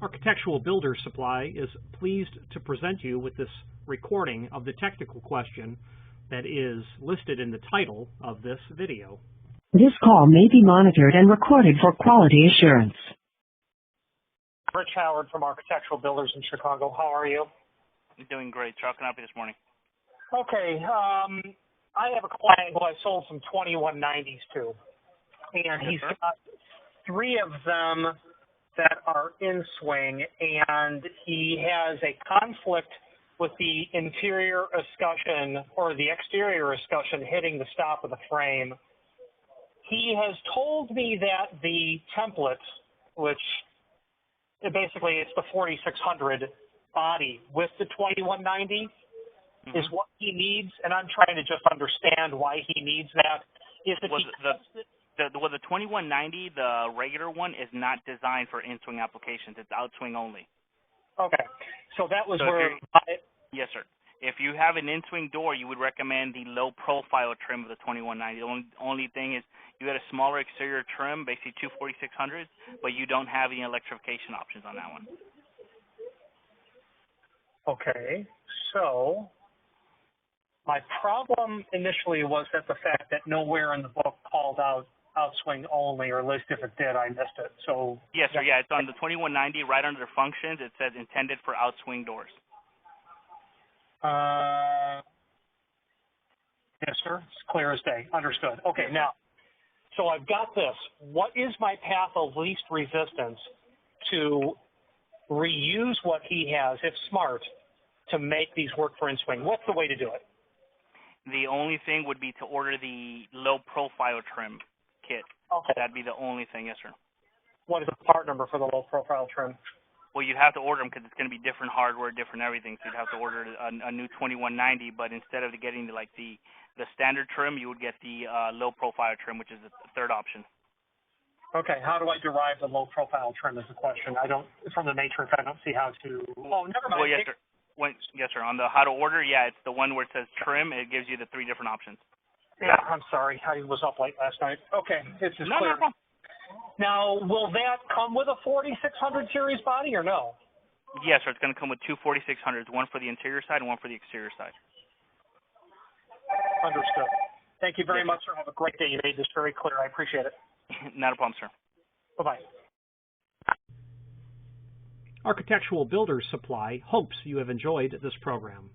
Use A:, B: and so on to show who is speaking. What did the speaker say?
A: Architectural Builder Supply is pleased to present you with this recording of the technical question that is listed in the title of this video.
B: This call may be monitored and recorded for quality assurance.
C: Rich Howard from Architectural Builders in Chicago. How are you?
D: I'm doing great. How can I help you this morning?
C: Okay. I have a client who I sold some 2190s to, and he's got 3 of them that are inswing, and he has a conflict with the interior escutcheon or the exterior escutcheon hitting the stop of the frame. He has told me that the template, which basically it's the 4600 body with the 2190, is what he needs, and I'm trying to just understand why he needs that.
D: The 2190, the regular one, is not designed for in-swing applications. It's outswing only.
C: Okay. So that was
D: Yes, sir. If you have an in-swing door, you would recommend the low-profile trim of the 2190. The only thing is you had a smaller exterior trim, basically 2 4600s, but you don't have any electrification options on that one.
C: Okay. So my problem initially was that the fact that nowhere in the book called out outswing only, or at least if it did, I missed it. So
D: yes, sir. Yeah, it's on the 2190, right under the functions. It says intended for outswing doors.
C: Yes, sir. It's clear as day. Understood. Okay, now, so I've got this. What is my path of least resistance to reuse what he has, if smart, to make these work for inswing? What's the way to do it?
D: The only thing would be to order the low-profile trim kit.
C: Okay.
D: That'd be the only thing, yes, sir.
C: What is the part number for the low-profile trim?
D: Well, you'd have to order them because it's going to be different hardware, different everything. So you'd have to order a new 2190, but instead of getting the standard trim, you would get the low-profile trim, which is the third option.
C: Okay. How do I derive the low-profile trim is the question. From the matrix, I don't see how to. Oh, never mind.
D: Well, yes, sir. Yes, sir. On the how to order, yeah, it's the one where it says trim. It gives you the 3 different options.
C: Yeah, I'm sorry. I was up late last night. Okay, this is clear.
D: No.
C: Now, will that come with a 4600 series body or no?
D: Yes, sir. It's going to come with 2 4600s, one for the interior side and one for the exterior side.
C: Understood. Thank you very much, sir. Have a great day. You made this very clear. I appreciate it.
D: Not a problem, sir.
C: Bye-bye.
A: Architectural Builders Supply hopes you have enjoyed this program.